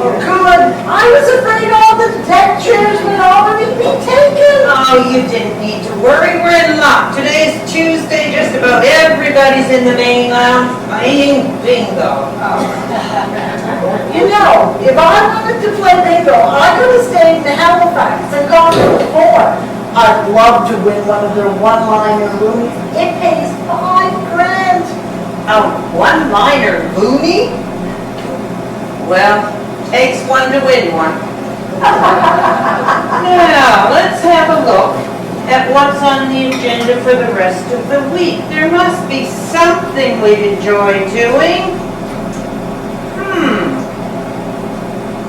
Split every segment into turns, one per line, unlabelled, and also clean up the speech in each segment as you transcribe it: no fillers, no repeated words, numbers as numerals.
Oh, good. I was afraid all the deck chairs would already be taken.
Oh, you didn't need to worry. We're in luck. Today's Tuesday. Just about everybody's in the main lounge playing bingo.
You know, if I wanted to play bingo, I could have stayed in Halifax and gone to the floor. I'd love to win one of their one-liner movies. It pays $5,000.
A one-liner loony? Well, takes one to win one. Now, let's have a look at what's on the agenda for the rest of the week. There must be something we'd enjoy doing.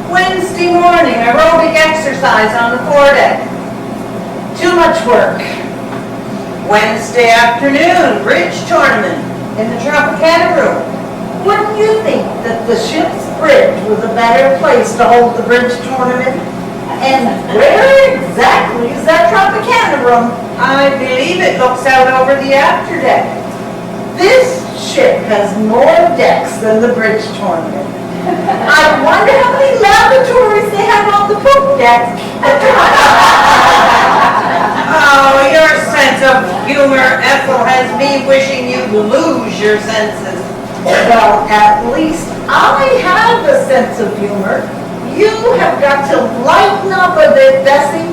Wednesday morning, aerobic exercise on the foredeck.
Too much work.
Wednesday afternoon, bridge tournament in the Tropicana room.
Wouldn't you think that the ship's bridge was a better place to hold the bridge tournament? And where exactly is that Tropicana room?
I believe it looks out over the afterdeck.
This ship has more decks than the bridge tournament. I wonder how many lavatories they have on the poop deck.
Oh, your sense of humor, Ethel, has me wishing you'd lose your senses.
Well, at least I have a sense of humor. You have got to lighten up a bit, Bessie.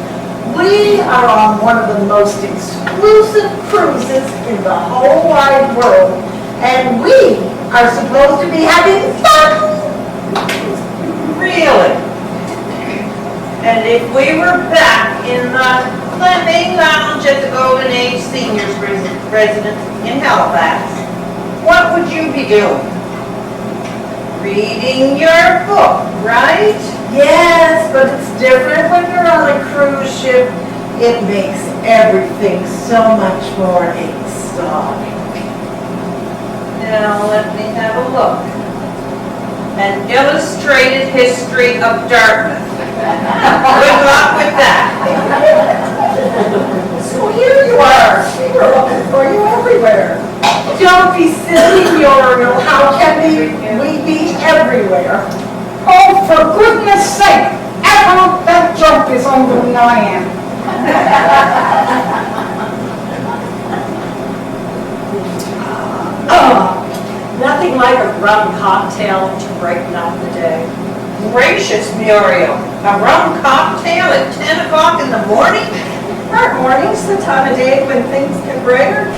We are on one of the most exclusive cruises in the whole wide world, and we are supposed to be having fun.
Really? And if we were back in the main lounge at the Golden Age Seniors Residence in Halifax, what would you be doing? Reading your book, right?
Yes, but it's different when you're on a cruise ship. It makes everything so much more exotic.
Now let me have a look. An illustrated history of Dartmouth. Good luck with that.
So here you are. We were looking for you everywhere. Don't be silly, Muriel. How can we be everywhere?
Oh, for goodness sake! Ethel, that joke is older than I am.
Nothing like a rum cocktail to brighten up the day.
Gracious, Muriel. A rum cocktail at 10 o'clock in the morning?
Aren't mornings the time of day when things get brighter?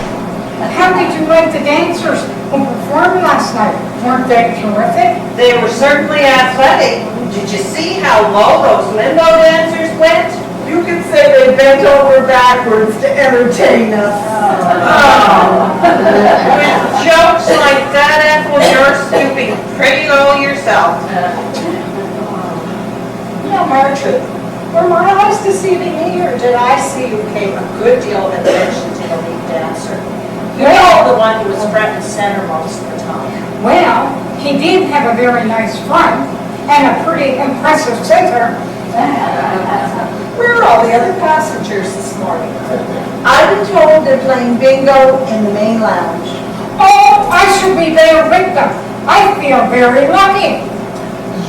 How did you like the dancers who performed last night? Weren't they terrific?
They were certainly athletic. Did you see how low those limbo dancers went?
You could say they bent over backwards to entertain us.
With jokes like that, Ethel, you're stooping pretty low yourself.
Now, Marjorie, were my eyes deceiving me, or did I see you pay a good deal of attention to the lead dancer? You're the one who was front and center most of the time.
Well, he did have a very nice front and a pretty impressive center.
Where are all the other passengers this morning?
I've been told they're playing bingo in the main lounge.
Oh, I should be there with them. I feel very lucky.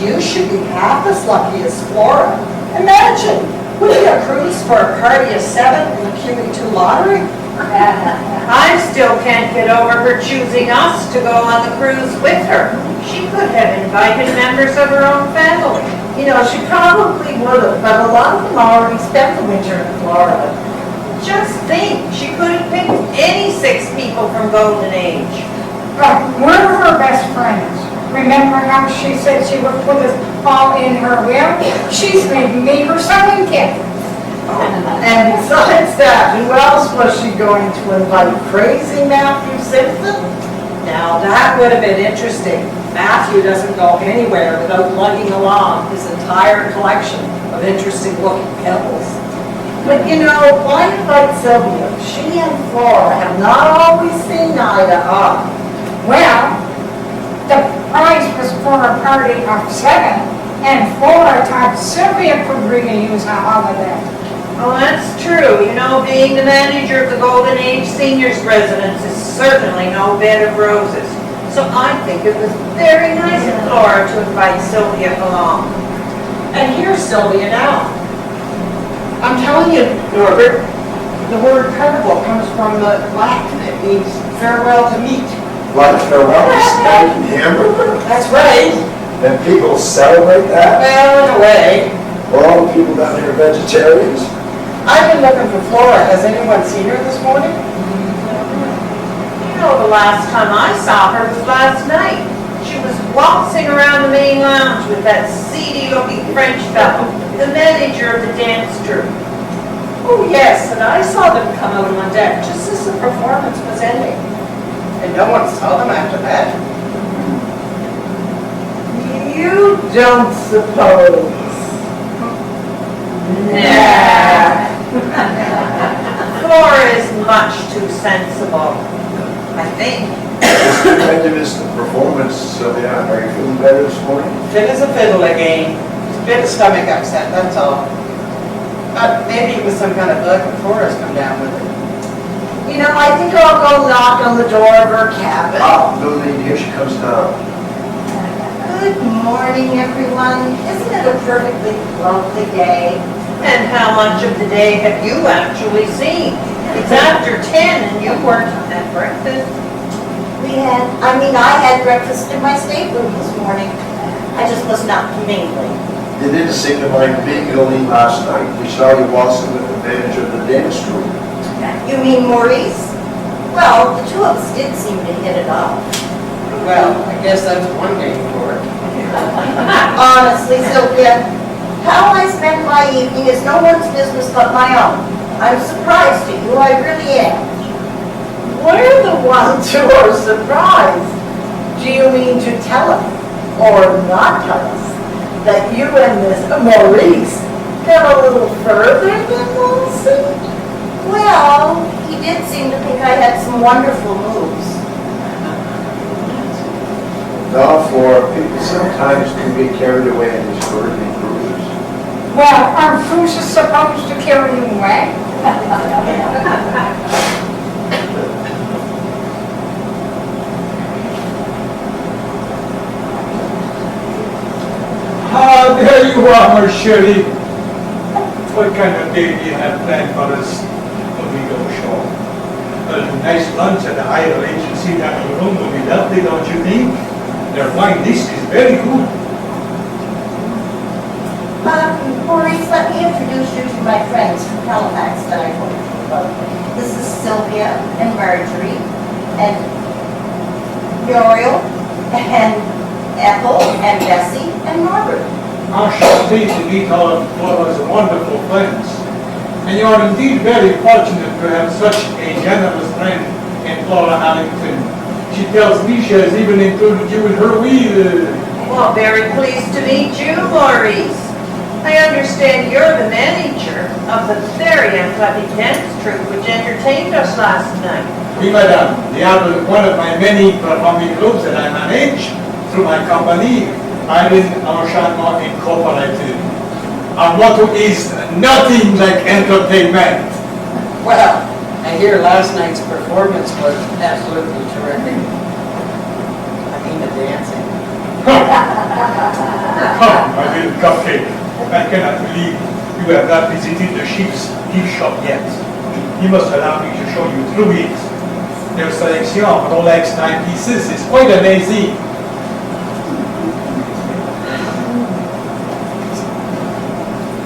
You should be half as lucky as Flora. Imagine, winning a cruise for a party of 7 in the QE2 lottery.
I still can't get over her choosing us to go on the cruise with her. She could have invited members of her own family.
You know, she probably would have, but a lot of them already spent the winter in Florida.
Just think, she could have picked any 6 people from Golden Age.
One of her best friends. Remember how she said she would put us all in her will? She's made me her sewing kit.
And besides that, who else was she going to invite? Crazy Matthew Simpson?
Now that would have been interesting. Matthew doesn't go anywhere without lugging along his entire collection of interesting looking pebbles.
But you know, why invite Sylvia? She and Flora have not always seen eye to eye.
Well, the prize was for a party of 7, and Flora thought Sylvia could really use a holiday.
Oh, that's true. You know, being the manager of the Golden Age Seniors Residence is certainly no bed of roses. So I think it was very nice of Flora to invite Sylvia along.
And here's Sylvia now.
I'm telling you, Norbert, the word carnival comes from the Latin. It means farewell to meat.
Like farewell to steak and hamburger?
That's right.
And people celebrate that?
Well, in a way.
Well, all the people down here are vegetarians.
I've been looking for Flora. Has anyone seen her this morning?
You know, the last time I saw her was last night. She was waltzing around the main lounge with that seedy-looking French fellow, the manager of the dance troupe.
Oh, yes, and I saw them come out on deck just as the performance was ending.
And no one saw them after that.
You don't suppose.
Nah. Flora is much too sensible, I think.
Just tremendous performance, Sylvia. Are you feeling better this morning?
Fit as a fiddle again. Just a bit of stomach upset, that's all. But maybe it was some kind of bug and Flora's come down with it.
You know, I think I'll go knock on the door of her cabin.
Ah, no need. Here she comes down.
Good morning, everyone. Isn't it a perfectly lovely day?
And how much of the day have you actually seen? It's after 10 and you weren't at breakfast.
I had breakfast in my stateroom this morning. I just was not mingling.
You didn't seem to mind mingling last night. We saw you waltzing with the manager of the dance troupe.
You mean Maurice? Well, the two of us did seem to hit it off.
Well, I guess that's one game for it.
Honestly, Sylvia, how I spend my evening is no one's business but my own. I'm surprised at you, I really am.
We're the ones who are surprised. Do you mean to tell us, or not tell us, that you and this Maurice got a little further than Molson?
Well, he did seem to think I had some wonderful moves.
Now, for people sometimes can get carried away in these Caribbean cruises.
Well, aren't cruises supposed to carry you away?
Ah, there you are, my Shirley. What kind of day do you have planned for us when we go ashore? A nice lunch at the higher agency down in the room will be lovely, don't you think? Their wine list is very good.
Maurice, let me introduce you to my friends from Halifax that I told you about. This is Sylvia and Marjorie and Muriel and Ethel and Bessie and Margaret.
I shall pleased to meet all of Flora's wonderful friends. And you are indeed very fortunate to have such a generous friend in Flora Harrington. She tells me she has even included you in her will.
Well, very pleased to meet you, Maurice. I understand you're the manager of the very athletic dance troupe which entertained us last night.
Oui, madame. They are one of my many performing groups that I manage through my company, Island Enchantment Incorporated. Our motto is nothing like entertainment.
Well, I hear last night's performance was absolutely terrific. I mean, the dancing.
Come, my little cupcake. I cannot believe you have not visited the ship's gift shop yet. You must allow me to show you through it. Their selection of Rolex timepieces is quite amazing.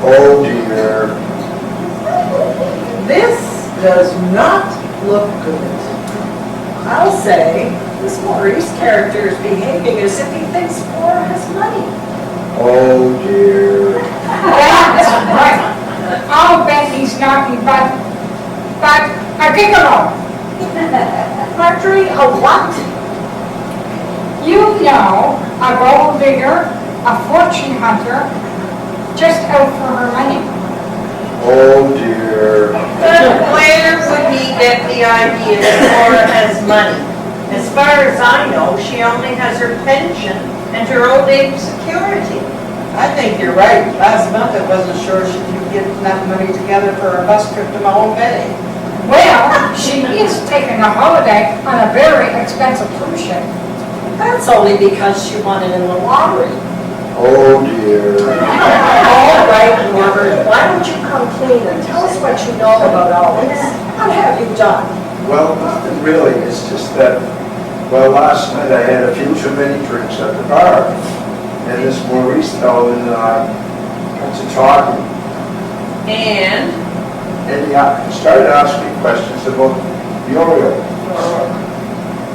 Oh dear.
This does not look good.
I'll say, this Maurice character is behaving as if he thinks Flora has money.
Oh dear.
That's right. I'll bet he's naughty, but a gigolo.
Marjorie, a what?
You know, a gold digger, a fortune hunter, just out for her money.
Oh dear.
But where would he get the idea that Flora has money? As far as I know, she only has her pension and her old age security.
I think you're right. Last month I wasn't sure she could get enough money together for a bus trip to Mahone Bay.
Well, she is taking a holiday on a very expensive cruise ship.
That's only because she won it in the lottery.
Oh dear.
Robert, why don't you come clean and tell us what you know about all this? What have you done?
Well, nothing really, it's just that, well, last night I had a few too many drinks at the bar. And this Maurice fellow and I got to talking,
And
and he started asking me questions about Muriel,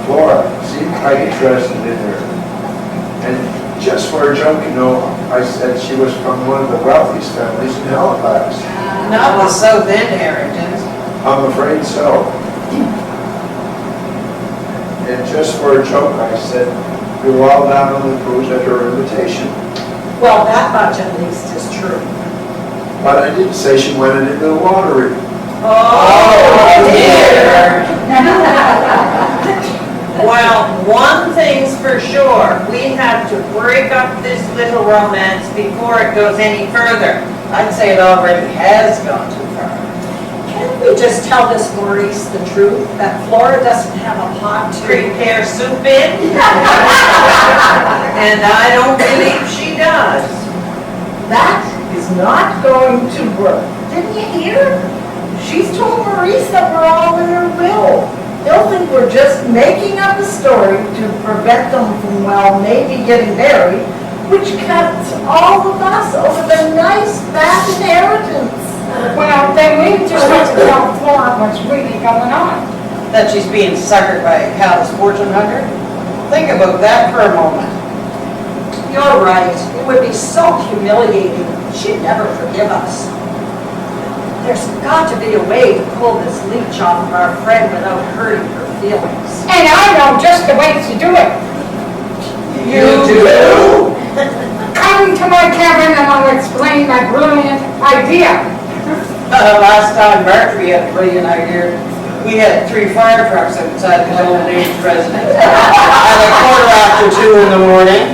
Flora, seemed quite interested in her. And just for a joke, you know, I said she was from one of the wealthiest families in Halifax.
Not the South End heritage.
I'm afraid so. And just for a joke, I said, we were all down on the cruise at her invitation.
Well, that much at least is true.
But I didn't say she went into the lottery.
oh dear. Well, one thing's for sure, we have to break up this little romance before it goes any further.
I'd say it already has gone too far.
Can't we just tell this Maurice the truth, that Flora doesn't have a pot to...
Prepare soup in? And I don't believe she does.
That is not going to work. Didn't you hear? She's told Maurice that we're all in her will. They'll think we're just making up a story to prevent them from, well, maybe getting married, which cuts all of us over the nice back inheritance.
Well, then we just have to tell Flora what's really going on.
That she's being suckered by a callous fortune hunter? Think about that for a moment.
You're right, it would be so humiliating. She'd never forgive us. There's got to be a way to pull this leech off of our friend without hurting her feelings.
And I know just the way to do it.
You do?
Come to my cabin and I'll explain my brilliant idea.
Last time Marjorie had a brilliant idea, we had 3 fire trucks outside the old age residence. At 2:15 in the morning.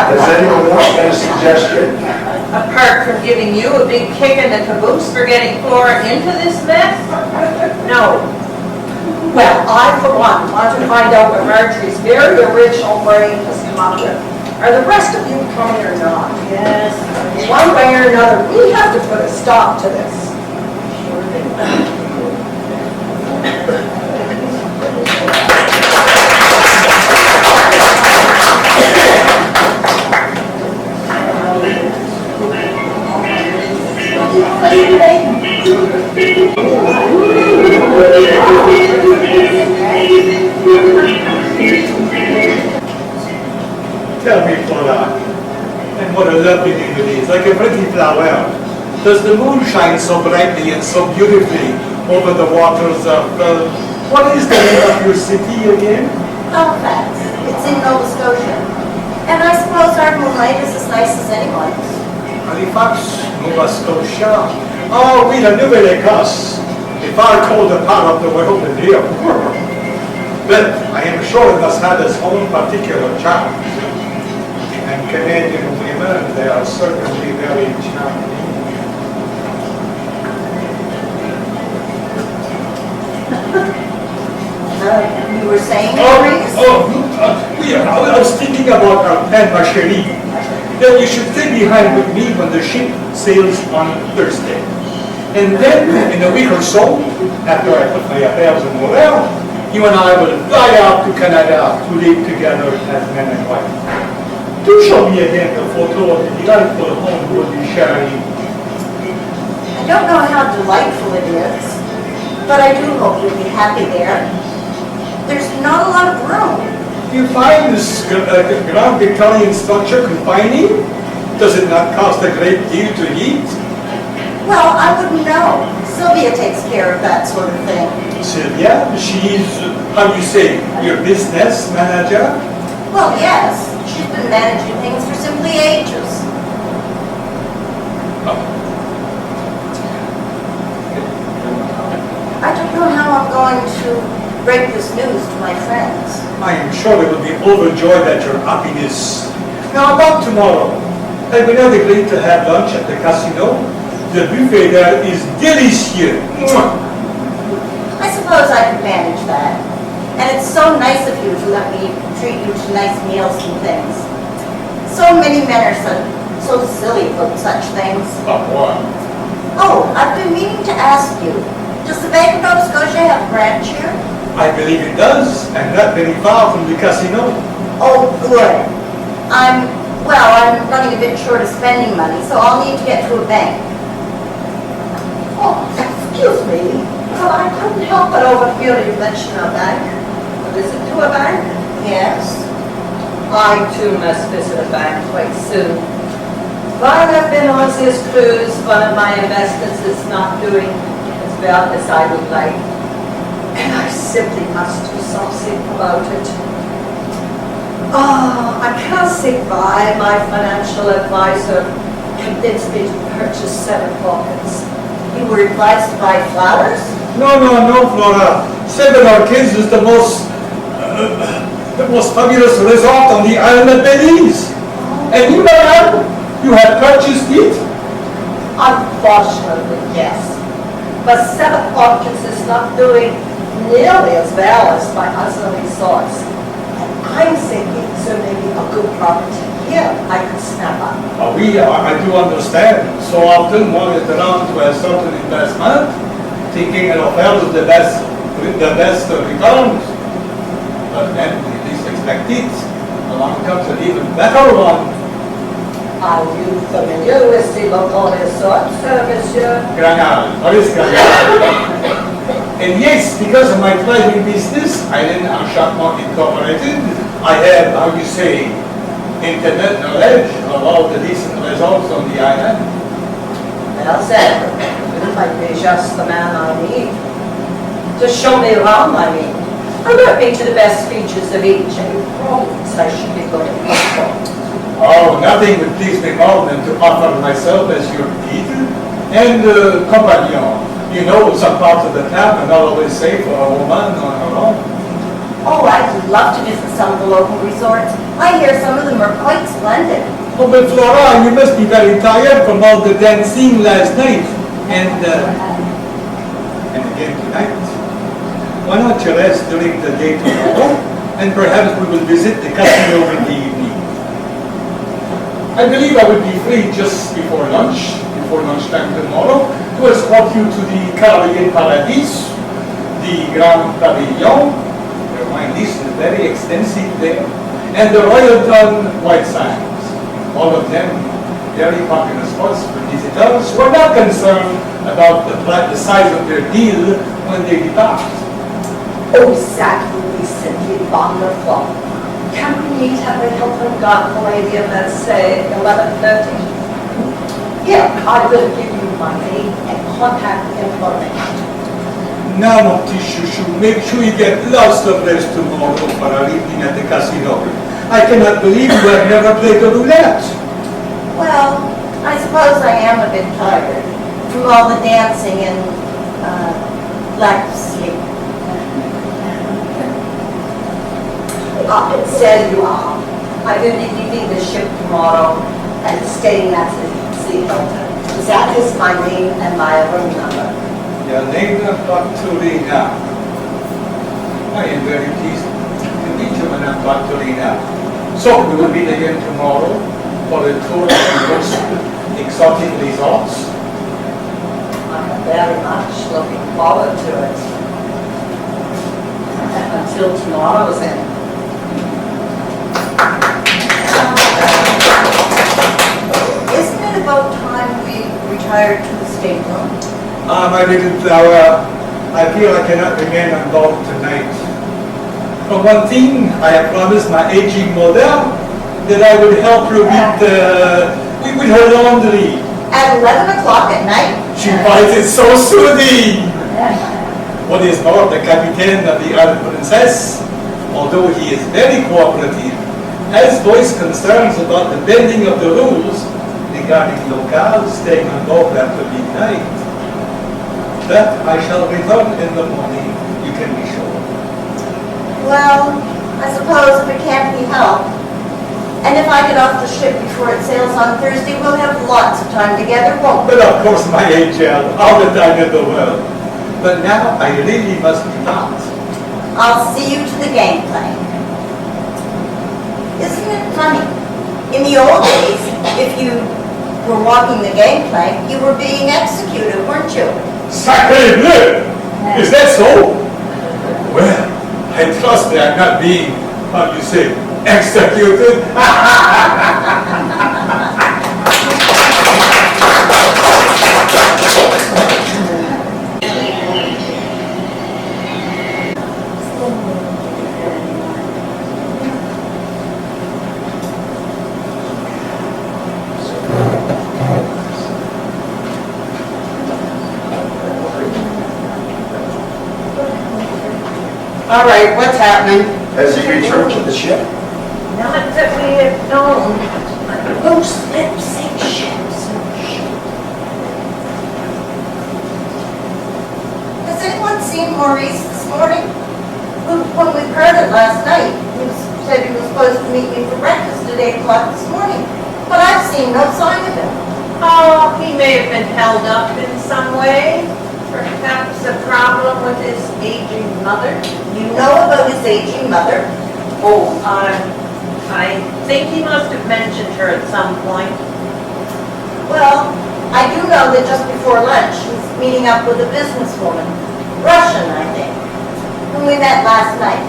Does anyone else have a suggestion?
Apart from giving you a big kick in the caboose for getting Flora into this mess? No.
Well, I, for one, want to find out what Marjorie's very original brain has come up with. Are the rest of you coming or not?
Yes.
One way or another, we have to put a stop to this.
Tell me, Flora, and what a lovely name it is, like a pretty flower. Does the moon shine so brightly and so beautifully over the waters of, what is the name of your city again?
Halifax. It's in Nova Scotia. And I suppose our moonlight is as nice as anyone's.
Halifax, Nova Scotia. Oh, oui, la Nouvelle-Écosse. The far colder part of the world than here. But I am sure it must have its own particular charm. And Canadian women, they are certainly very charming.
You were saying, Maurice?
Yeah, I was thinking about our pen, ma chérie. That you should stay behind with me when the ship sails on Thursday. And then, in a week or so, after I put my affairs in order, you and I will fly out to Canada to live together as man and wife. Do show me again the photo of the delightful home we'll be sharing.
I don't know how delightful it is, but I do hope you'll be happy there. There's not a lot of room.
Do you find this Grand Victorian structure confining? Does it not cost a great deal to eat?
Well, I wouldn't know. Sylvia takes care of that sort of thing.
Sylvia, she's, how do you say, your business manager?
Well, yes, she's been managing things for simply ages. I don't know how I'm going to break this news to my friends.
I am sure they will be overjoyed at your happiness. Now about tomorrow. I will not agree to have lunch at the casino. The buffet there is delicious.
I suppose I could manage that. And it's so nice of you to let me treat you to nice meals and things. So many men are so silly about such things.
But what?
Oh, I've been meaning to ask you, does the Bank of Nova Scotia have a branch here?
I believe it does, and not very far from the casino.
Oh, good. I'm running a bit short of spending money, so I'll need to get to a bank.
Oh, excuse me. Well, I couldn't help but overhear you mention a bank. A visit to a bank?
Yes.
I too must visit a bank quite soon. While I've been on this cruise, one of my investments is not doing as well as I would like. And I simply must do something about it. I can't see why my financial advisor convinced me to purchase 7 pockets.
You were advised to buy flowers?
No, Flora. 7 Orchids is the most fabulous resort on the island of Belize. And you, madame, you have purchased it?
Unfortunately, yes. But 7 pockets is not doing nearly as well as my other resorts. And I'm thinking there may be a good property here I could snap up.
I do understand. So often one is drawn to a certain investment, thinking it offers the best returns. But then we least expect it. Along comes an even better one.
Are you familiar with the local resort, monsieur?
Granada, Paris Granada. And yes, because of my thriving business, Island Enchantement Incorporated, I have, how you say, internet knowledge of all the decent resorts on the island.
Well then, you might be just the man I need. To show me around, I mean. Alert me to the best features of each and roads I should be looking for.
Oh, nothing would please me more than to offer myself as your guide and companion. You know, some parts of the town are not always safe for a woman on her own.
Oh, I'd love to visit some of the local resorts. I hear some of them are quite splendid.
Oh, but Flora, you must be very tired from all the dancing last night and again tonight. Why not you rest during the day tomorrow, and perhaps we will visit the casino in the evening. I believe I would be free just before lunchtime tomorrow, to escort you to the Caribbean Paradis, the Grand Pavilion, your wine list is very extensive there, and the Royal Tun White Sands. All of them very popular spots for visitors who are not concerned about the size of their deal when they depart.
Oh, that would be simply wonderful. Can we meet at the Hilton Garden Palladium at, say, 11:30? Here, I will give you my name and contact information.
Now, mon petit chouchou, make sure you get lots of rest tomorrow for our evening at the casino. I cannot believe you have never played the roulette.
Well, I suppose I am a bit tired from all the dancing and lack of sleep.
There you are. I will be leaving the ship tomorrow and staying at the Hilton. That is my name and my room number.
Your name is Bartolina. I am very pleased to meet you, Madame Bartolina. So, we will meet again tomorrow for a tour of the most exotic resorts.
I'm very much looking forward to it. Until tomorrow then.
Isn't it about time we retired to the stateroom?
My little flower, I feel I cannot remain on board tonight. For one thing, I have promised my aging mother that I would help her with her laundry.
At 11 o'clock at night?
She finds it so soothing. What is more, the captain of the Island Princess, although he is very cooperative, has voiced concerns about the bending of the rules regarding locals staying on board after midnight. But I shall return in the morning, you can be sure.
Well, I suppose if it can't be helped. And if I get off the ship before it sails on Thursday, we'll have lots of time together, won't we?
But of course, my angel, all the time in the world. But now I really must depart.
I'll see you to the gangplank. Isn't it funny? In the old days, if you were walking the gangplank, you were being executed, weren't you?
Sacre bleu! Is that so? Well, I trust that I'm not being, how do you say, executed.
All right, what's happening?
Has he returned to the ship?
Not that we have known.
Loose lips say ships. Has anyone seen Maurice this morning? When we heard it last night, said he was supposed to meet me for breakfast at 8 o'clock this morning, but I've seen no sign of him.
Oh, he may have been held up in some way. Perhaps a problem with his aging mother.
You know about his aging mother?
Oh, I think he must have mentioned her at some point.
Well, I do know that just before lunch, he's meeting up with a businesswoman, Russian, I think, whom we met last night.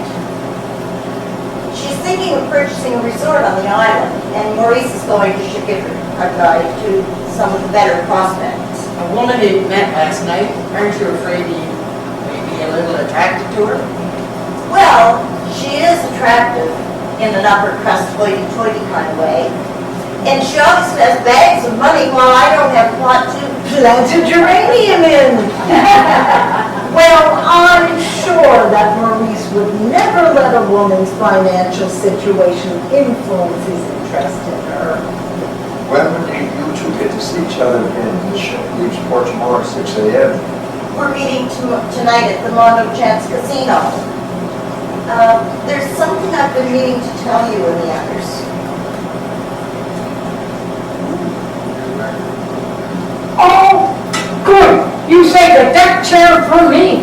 She's thinking of purchasing a resort on the island, and Maurice is going to give her a guide to some of the better prospects.
A woman you met last night, aren't you afraid he may be a little attracted to her?
Well, she is attractive in an upper crust hoity-toity kind of way, and she obviously has bags of money while I don't have a plot to plant a geranium in.
Well, I'm sure that Maurice would never let a woman's financial situation influence his interest in her.
When would you two get to see each other again? The ship leaves port tomorrow at 6 a.m.
We're meeting tonight at the Mondo Chance Casino. There's something I've been meaning to tell you and the others.
Oh, good. You say the deck chair for me.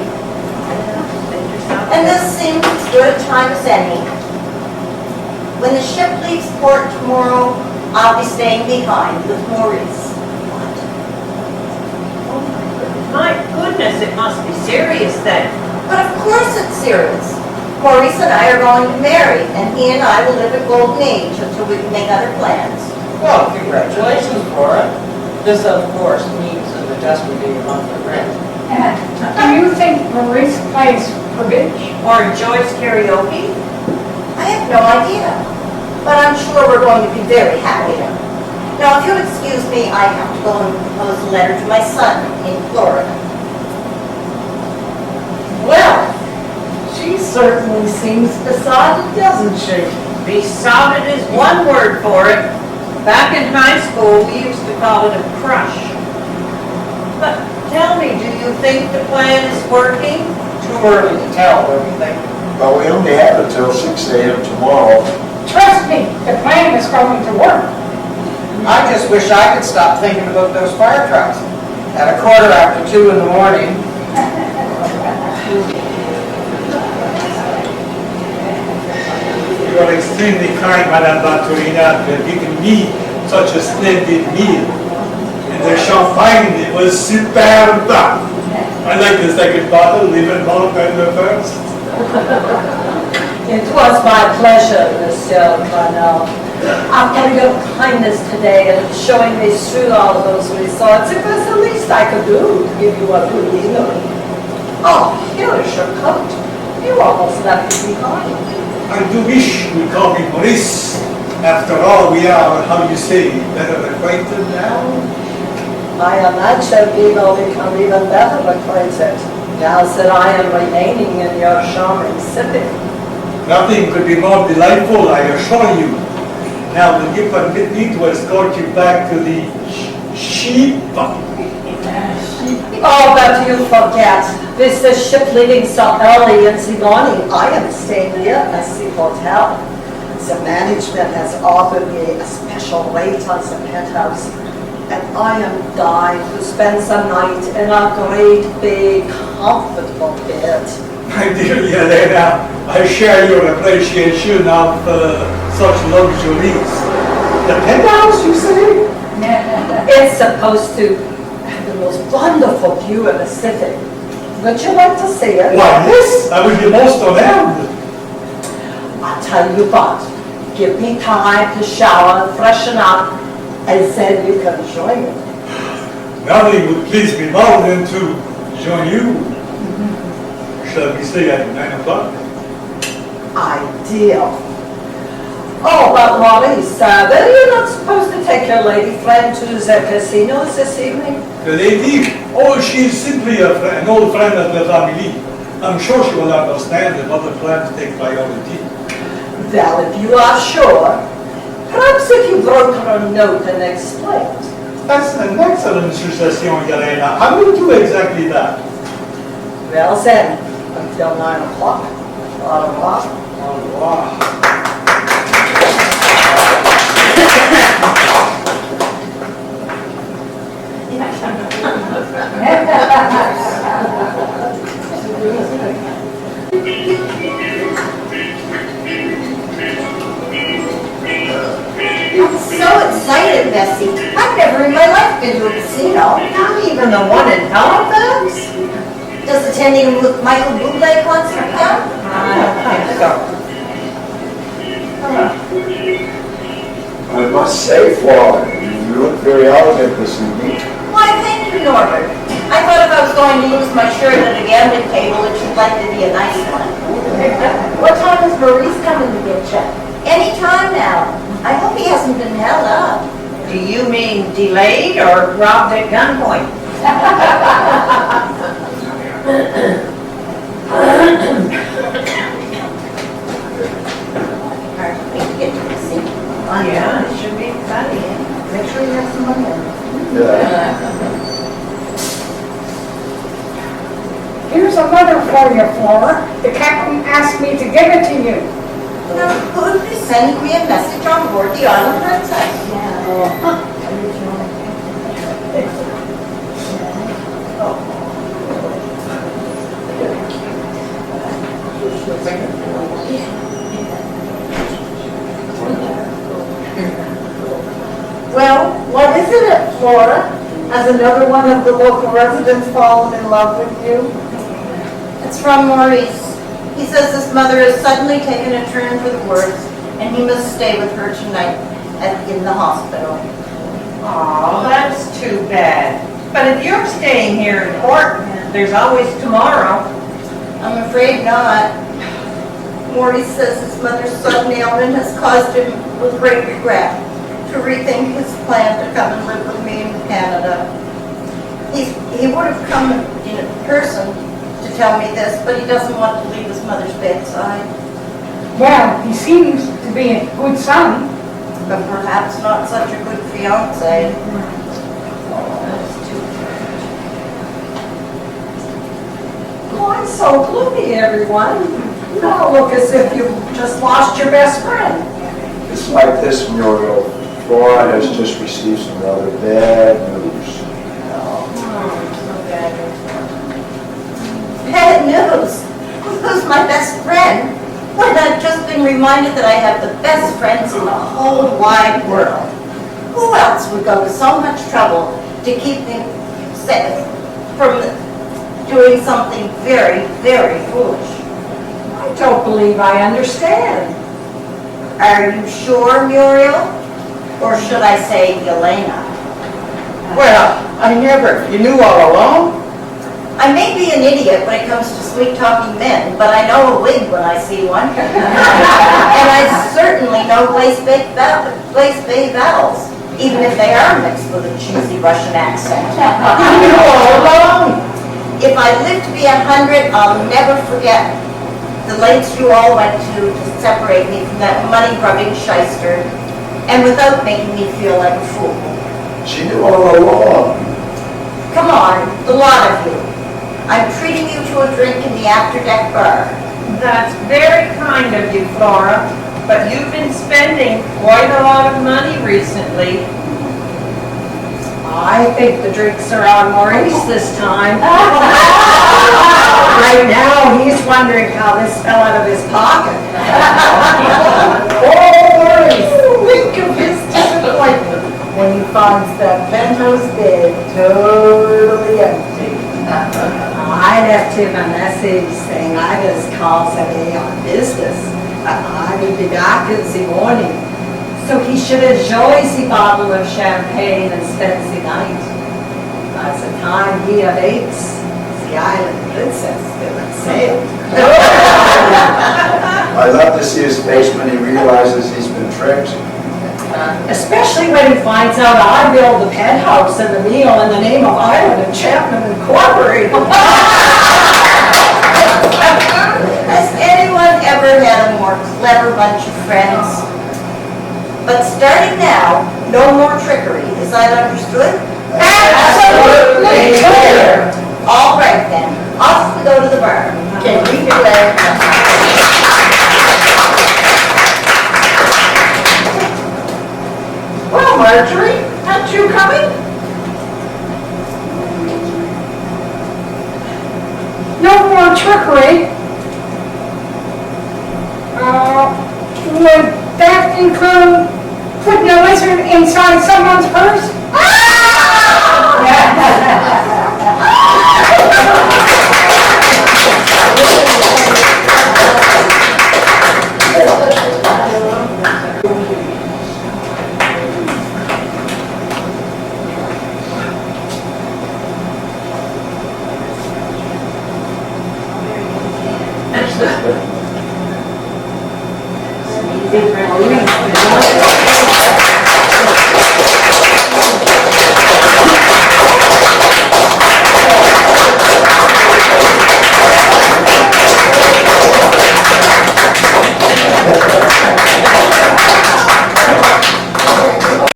And this seems as good a time as any. When the ship leaves port tomorrow, I'll be staying behind with Maurice.
My goodness, it must be serious then.
But of course it's serious. Maurice and I are going to marry, and he and I will live at golden age until we can make other plans.
Well, congratulations, Flora. This, of course, means an adjustment to your monthly rent.
Do you think Maurice plays bridge?
Or enjoys karaoke?
I have no idea, but I'm sure we're going to be very happy. Now, if you'll excuse me, I have to go and compose a letter to my son in Florida.
Well, she certainly seems besotted, doesn't she?
Besotted is one word for it. Back in high school, we used to call it a crush. But tell me, do you think the plan is working?
Too early to tell, don't you think?
But we only have until 6 a.m. tomorrow.
Trust me, the plan is going to work.
I just wish I could stop thinking about those fire trucks. At 2:15 in the morning.
You are extremely kind, Madame Bantorina, for giving me such a splendid meal. And the champagne, it was superb. I like the second bottle even more than the first.
It was my pleasure, Monsieur Cardinal. After your kindness today and showing me through all those resorts, it was the least I could do to give you a good dinner. Oh, here is your coat. You almost left it behind.
I do wish we call me Maurice. After all, we are, how do you say, better acquainted now?
I imagine we will become even better acquainted now that I am remaining in your charming city.
Nothing could be more delightful, I assure you. Now, will you permit me to escort you back to the sheep?
Oh, but you forget, with the ship leaving so early in the morning, I am staying here at the hotel. The management has offered me a special rate on the penthouse, and I am dying to spend the night in a great, big, comfortable bed.
My dear Yelena, I share your appreciation of such luxuries. The penthouse, you say?
It's supposed to have the most wonderful view of the city. Would you like to see it?
Why, yes, I would be most honored.
I'll tell you what, give me time to shower and freshen up, and then you can join me.
Nothing would please me more than to join you. Shall we say at 9 o'clock?
Ideal. Oh, but Maurice, then you're not supposed to take your lady friend to the casinos this evening?
The lady, oh, she's simply an old friend of the family. I'm sure she will understand that other plans take priority.
Well, if you are sure, perhaps if you wrote her a note and explained.
That's an excellent suggestion, Yelena. I will do exactly that.
Well then, until 9 o'clock. Au revoir.
Au revoir.
I'm so excited, Bessie. I've never in my life been to a casino.
Not even the one in Halifax?
Does attending a Michael Bublé concert count?
I don't think so.
I must say, Flora, you look very elegant this evening.
Why, thank you, Norbert. I thought if I was going to lose my shirt at a gambling table, it should likely be a nice one.
What time is Maurice coming to get you?
Any time now. I hope he hasn't been held up.
Do you mean delayed or robbed at gunpoint?
Hard for me to get to the casino.
Yeah, it should be exciting.
Make sure you have some money in it.
Yeah.
Here's a letter for you, Flora. The captain asked me to give it to you.
Now, could be sending me a message on board the Island Princess.
Well, what is it, Flora? Has another one of the local residents fallen in love with you?
It's from Maurice. He says his mother has suddenly taken a turn for the worse, and he must stay with her tonight in the hospital.
Oh, that's too bad. But if you're staying here in port, there's always tomorrow.
I'm afraid not. Maurice says his mother's sudden ailment has caused him, with great regret, to rethink his plan to come and live with me in Canada. He would have come in person to tell me this, but he doesn't want to leave his mother's bedside.
Well, he seems to be a good son.
But perhaps not such a good fiance.
Why so gloomy, everyone? You don't look as if you just lost your best friend.
It's like this, Muriel. Flora has just received some rather bad news.
Bad news? Who's my best friend? When I've just been reminded that I have the best friends in the whole wide world. Who else would go to so much trouble to keep me safe from doing something very, very foolish?
I don't believe I understand.
Are you sure, Muriel? Or should I say Yelena?
Well, I never. You knew all along?
I may be an idiot when it comes to sweet-talking men, but I know a wig when I see one. And I certainly know Glace Bay vowels, even if they are mixed with a cheesy Russian accent.
You knew all along?
If I live to be 100, I'll never forget the lengths you all went to separate me from that money-grubbing shyster, and without making me feel like a fool.
She knew all along.
Come on, the lot of you. I'm treating you to a drink in the after-deck bar.
That's very kind of you, Flora, but you've been spending quite a lot of money recently.
I think the drinks are on Maurice this time. Right now, he's wondering how this fell out of his pocket.
Oh, Maurice, think of his disappointment when he finds that penthouse bed totally empty.
I left him a message saying I was called today on business. I will be back this morning. So he should enjoy the bottle of champagne and spend the night. By the time he awakes, the island princess will have sailed.
I love to see his face when he realizes he's been tricked.
Especially when he finds out I built the penthouse and the meal in the name of Island Enchantment Incorporated.
Has anyone ever had a more clever bunch of friends? But starting now, no more trickery, is that understood?
Absolutely clear.
All right then, off we go to the bar. Can we do that?
Well, Marjorie, aren't you coming?